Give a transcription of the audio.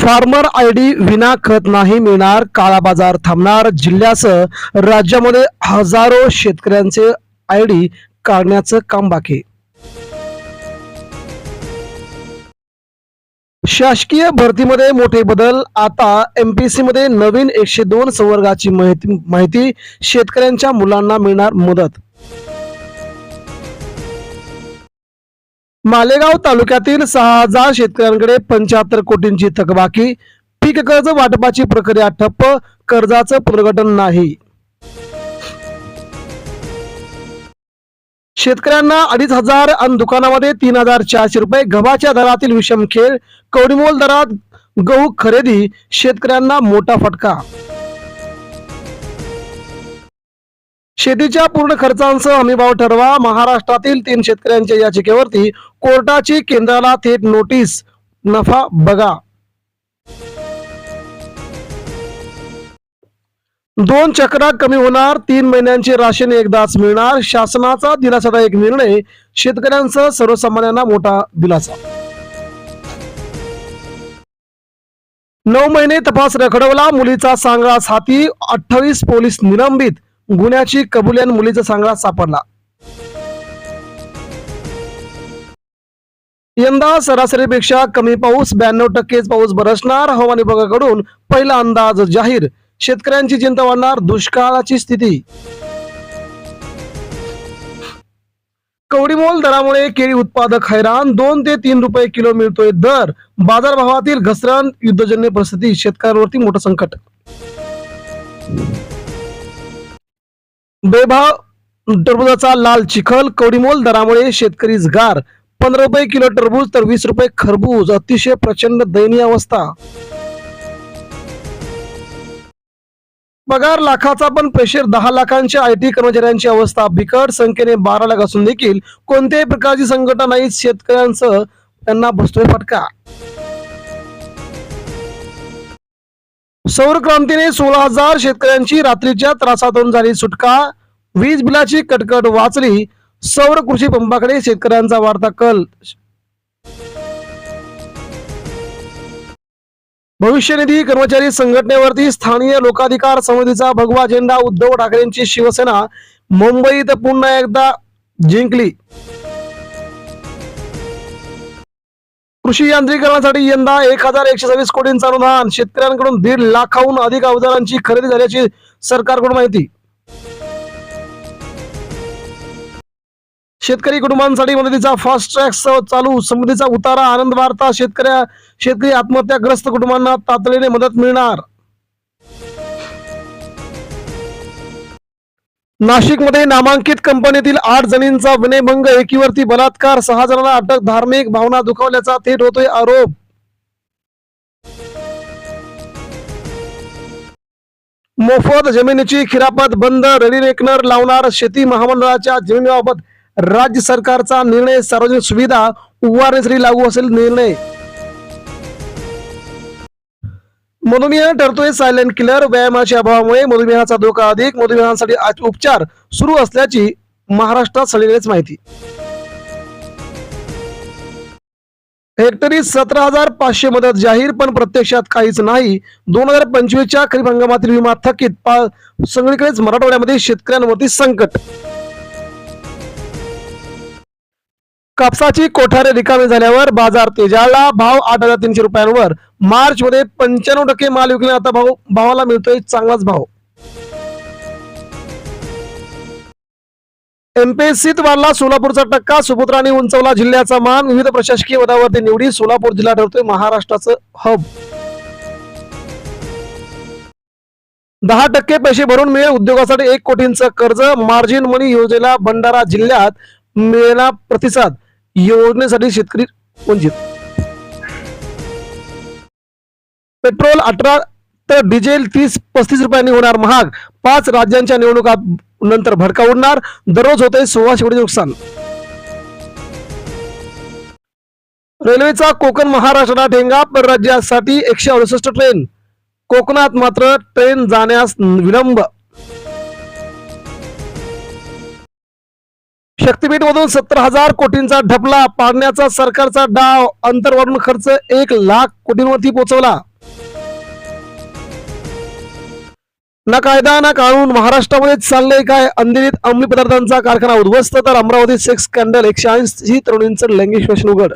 Farmer ID विना खत नाही मिळणार, काळा बाजार थांबणार. जिल्ह्यासह राज्यामध्ये हजारो शेतकऱ्यांचे आयडी काढण्याचं काम बाकी. शासकीय भरतीमध्ये मोठे बदल. आता एमपीएससी मध्ये नवीन 102 संवर्गाची माहिती. शेतकऱ्यांच्या मुलांना मिळणार मदत. मालेगाव तालुक्यातील 6000 शेतकऱ्यांकडे 75 कोटींची थकबाकी. पीक कर्ज वाटपाची प्रक्रिया ठप्प, कर्जाचं पुनर्गठन नाही. शेतकऱ्यांना 2500 आणि दुकानामध्ये 3400 रुपये. गव्हाच्या दरातील विषम खेळ. कवडीमोल दरात गहू खरेदी, शेतकऱ्यांना मोठा फटका. शेतीच्या पूर्ण खर्चांसह हमीभाव ठरवा. महाराष्ट्रातील 3 शेतकऱ्यांच्या याचिकेवरती कोर्टाची केंद्राला थेट नोटीस. नफा बघा. 2 चक्रा कमी होणार. 3 महिन्यांचे राशन एकदाच मिळणार. शासनाचा दिलासादायक निर्णय. शेतकऱ्यांसह सर्वसामान्यांना मोठा दिलासा. 9 महिने तपास रखडवला. मुलीचा सांगळाच हाती. 28 पोलीस निलंबित. गुन्ह्याची कबुली आणि मुलीचा सांगळा सापडला. यंदा सरासरीपेक्षा कमी पाऊस. 92% पाऊस बरसणार. हवामान विभागाकडून पहिला अंदाज जाहीर. शेतकऱ्यांची चिंता वाढणार. दुष्काळाची स्थिती. कवडीमोल दरामुळे केळी उत्पादक हैराण. 2 ते 3 रुपये किलो मिळतोय दर. बाजारभावातील घसरण. युद्धजन्य परिस्थिती. शेतकऱ्यांवरती मोठं संकट. बेभाव टरबूजाचा लाल चिखल. कवडीमोल दरामुळे शेतकरी गार. 15 रुपये किलो टरबूज तर 20 रुपये खरबूज. अतिशय प्रचंड दयनीय अवस्था. पगार लाखाचा पण प्रेशर. 10 लाखांच्या आयटी कर्मचाऱ्यांची अवस्था बिकट. संख्येने 12 लाख असून देखील कोणत्याही प्रकारची संघटना नाही. शेतकऱ्यांसह त्यांना बसतोय फटका. सौर क्रांतीने 16,000 शेतकऱ्यांची रात्रीच्या त्रासातून झाली सुटका. वीज बिलाची कटकट वाचली. सौर कृषी पंपाकडे शेतकऱ्यांचा वाढता कल. भविष्य निधी कर्मचारी संघटनेवरती स्थानिक लोकाधिकार समितीचा भगवा झेंडा. उद्धव ठाकरेंची शिवसेना मुंबईत पुन्हा एकदा जिंकली. कृषी यांत्रिकरणासाठी यंदा 1126 कोटींचं अनुदान. शेतकऱ्यांकडून 1.5 लाखाहून अधिक अवजारांची खरेदी झाल्याची सरकारकडून माहिती. शेतकरी कुटुंबांसाठी मदतीचा फास्ट ट्रॅक चालू. समितीचा उतारा. आनंद वार्ता. शेतकरी आत्महत्याग्रस्त कुटुंबांना तातडीने मदत मिळणार. नाशिकमध्ये नामांकित कंपनीतील 8 जणींचा विनयभंग. एकीवरती बलात्कार. 6 जणांना अटक. धार्मिक भावना दुखावल्याचा थेट होतोय आरोप. मोफत जमिनीची खिरापत बंद. रेडिनेकनर लावणार. शेती महामंडळाच्या जमिनीबाबत राज्य सरकारचा निर्णय. सार्वजनिक सुविधा उभारण्यासाठी लागू असेल निर्णय. मधुमेह ठरतोय सायलेंट किलर. व्यायामाच्या अभावामुळे मधुमेहाचा धोका अधिक. मधुमेहासाठी उपचार सुरू असल्याची महाराष्ट्रात सगळीकडेच माहिती. हेक्टरी 17,500 मदत जाहीर, पण प्रत्यक्षात काहीच नाही. 2025च्या खरीप हंगामातील विमा थकीत. सगळीकडेच मराठवाड्यामध्ये शेतकऱ्यांवरती संकट. कापसाची कोठारे रिकामी झाल्यावर बाजार तेजाळला. भाव 8,300 रुपयांवर. मार्च मध्ये 95% माल विकले. आता भावाला मिळतोय चांगलाच भाव. एमपीएससीत वाढला सोलापूरचा टक्का. सुपुत्रांनी उंचवला जिल्ह्याचा मान. विविध प्रशासकीय पदावरती निवडी. सोलापूर जिल्हा ठरतोय महाराष्ट्राचं हब. 10% पैसे भरून मिळेल उद्योगासाठी 1 कोटींचं कर्ज. मार्जिन मनी योजनेला भंडारा जिल्ह्यात मिळाला प्रतिसाद. योजनेसाठी शेतकरी वंचित. पेट्रोल 18 तर डिझेल 30-35 रुपयांनी होणार महाग. 5 राज्यांच्या निवडणुका नंतर भडका उडणार. दररोज होते 1600 कोटी नुकसान. रेल्वेचा कोकण महाराष्ट्राला ठेंगा. परराज्यासाठी 168 ट्रेन. कोकणात मात्र ट्रेन जाण्यास विलंब. शक्तीपीठ मधून 70,000 कोटींचा ढपला पाडण्याचा सरकारचा डाव. अंतर्वाढून खर्च 1 लाख कोटींवरती पोहोचवला. ना कायदा ना कानून, महाराष्ट्रामध्ये चाललंय काय? अंधेरीत अंमली पदार्थांचा कारखाना उद्ध्वस्त तर अमरावती सेक्स स्कॅन्डल, 180 तरुणींचं लैंगिक शोषण उघड.